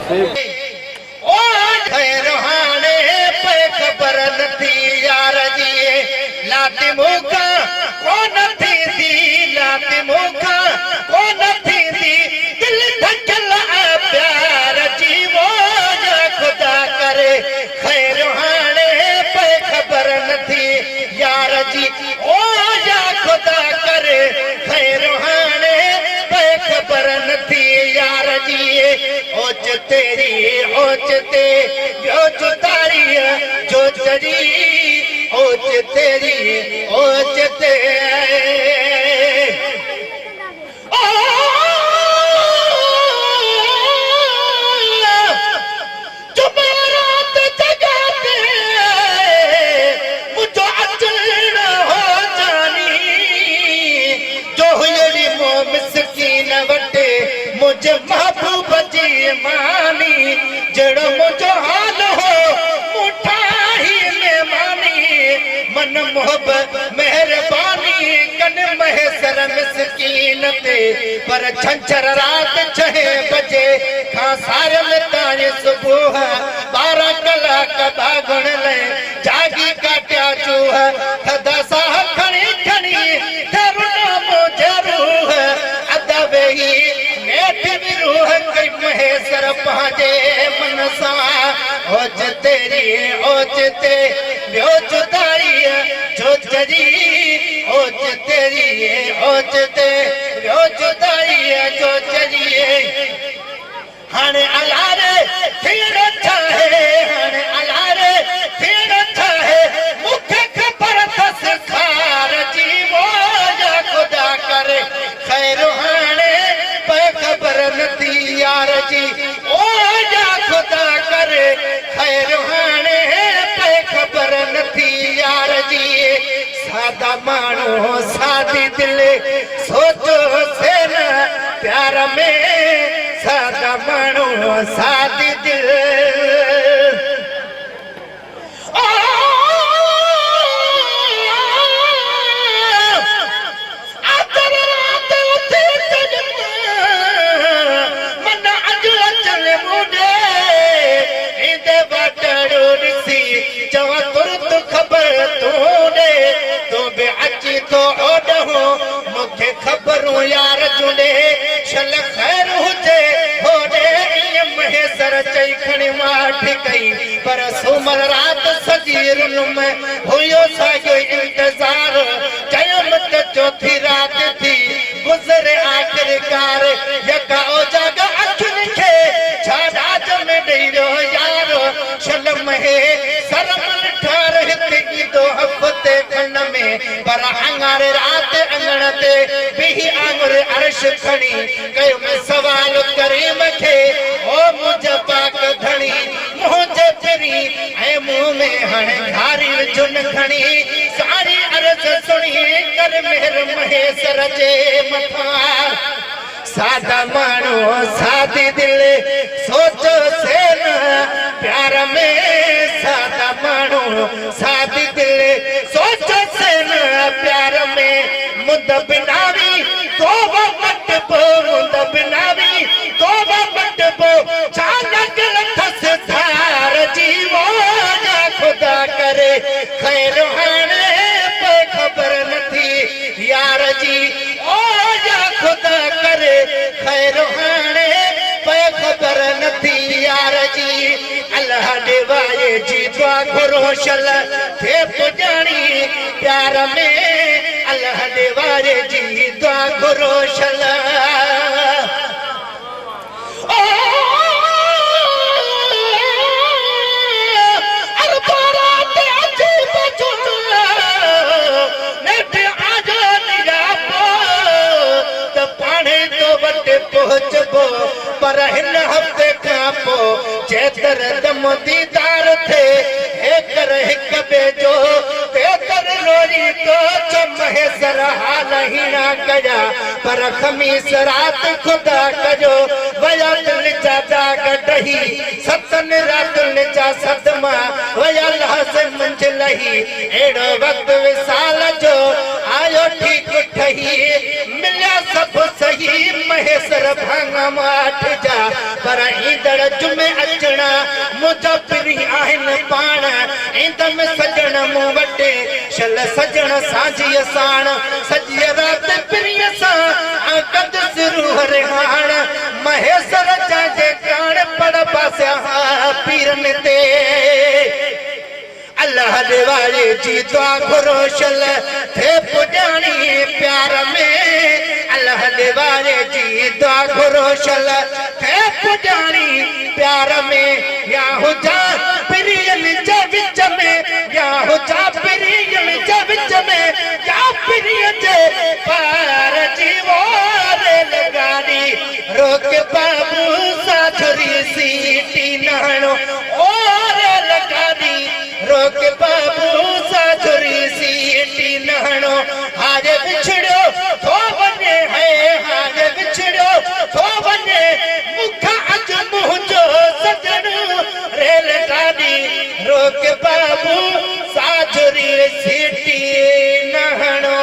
ओ खैरहाने पे खबर नथी यार जी लाती मुखा कोन थी दी लाती मुखा कोन थी दी दिल धड़कल प्यार जी वो खुदा करे खैरहाने पे खबर नथी यार जी ओ या खुदा करे खैरहाने पे खबर नथी यार जी ओच तेरी ओच ते जो जुदारी जो जरी ओच तेरी ओच ते मुझे महबूब जी मानी जड़ मुझो हाल हो मुठा ही में मानी मन मोहब्बत मेहरबानी कन महसर मिस्कीन ते पर छंछर रात 6 बजे खां सारे में तारे सुबह 12 कलाक बागुण ले जागी काट्या चूह थदा सा खणी खणी धरुना मुझे रूह अदबे ही रूह कई महेसर पाजे मनसा ओच तेरी ओच ते ॿियो जुदाई जो जरी ओच तेरी ओच ते ॿियो जुदाई जो जरी हाणे अलारे थियण चाहे हाणे अलारे थियण चाहे मूंखे ख़बर अथसि खार जी मोजा ख़ुदा करे ख़ैर हाणे खबर नथी यार जी ओ जा खुदा करे खैर हाणे पे खबर नथी यार जी सादा माण्हू सादी दिल सोचो से न प्यार में सादा माण्हू सादी दिल खबरूं यार जुड़े छल खैर हुजे होड़े महेसर चई खणी माठ कई पर सुमर रात सजीरुन में हुयो साॻियो इंतज़ार चयम त चौथी रात थी गुज़रे आख़िरकार यका ओजाग अखियुनि खे छा राज में ॾेई रहियो यार छल महे सरमन ठार हिते ईंदो हफ़्ते खन में पर अंगारे रात अंगण ते बिही आंगुर अर्श खणी कयो में सवाल करीम खे ओ मुंहिंजा पाक धणी मुंहिंजे फिरी ऐं मुंहुं में हाणे घारी जुन खणी सारी अर्ज़ सुणी कर मेहर महेसर जे मथां सादा माण्हू सादी दिल सोचो से न प्यार में सादा माण्हू सादी दिल सोचो से न प्यार में मुद बिनावी तोबा मट पो मुद बिनावी तोबा मट पो चानक लथस धार जीवो जा खुदा करे खैर हाणे पे खबर नथी यार जी ओ जा खुदा करे खैर हाणे पे खबर नथी यार जी अल्लाह देवाए जी दुआ घुरो शल थे पुजाणी प्यार में अल्लाह देवारे जी दुआ घुरो शल पहुंचबो पर हिन हफ्ते खां पोइ जेतर दम दीदार थे हेकर हिक ॿिए जो तेतर रोरी तो महेसर हाल ही ना कया पर खमीस रात खुदा कजो वया दिल जा दाग डही सतन रातुन जा सदमा वया लहस मंझ लही एड़ो वक्त विसाल जो आयो ठीक ठही मिलिया सब सही महेसर भांगा माठ जा पर ईंदड़ जुमे अचना मुझा पिरी आहिन पाण इंद में सजण मूं वटे शल सजण साझी साण सजी रात पिरी सां कद सिरू हरिहाण महेश्वर जाजे कान पड़ पासिया पीरन ते अल्लाह दे वाले जी दुआ घुरो शल थे पुजानी प्यार में अल्लाह दे वाले जी दुआ घुरो शल थे पुजानी प्यार में या हो जा प्रियन जे विच में या हो जा प्रियन जे विच में या प्रियन जे पार जीवो रे लगानी रोक बाबू साथरी सीटी नानो और लगानी रोक बाबू साथरी सीटी नानो हारे बिछड़ो तो बने है हारे बिछड़ो तो बने मुखा अज मुझो सजन रेल गाड़ी रोक बाबू साथरी सीटी नानो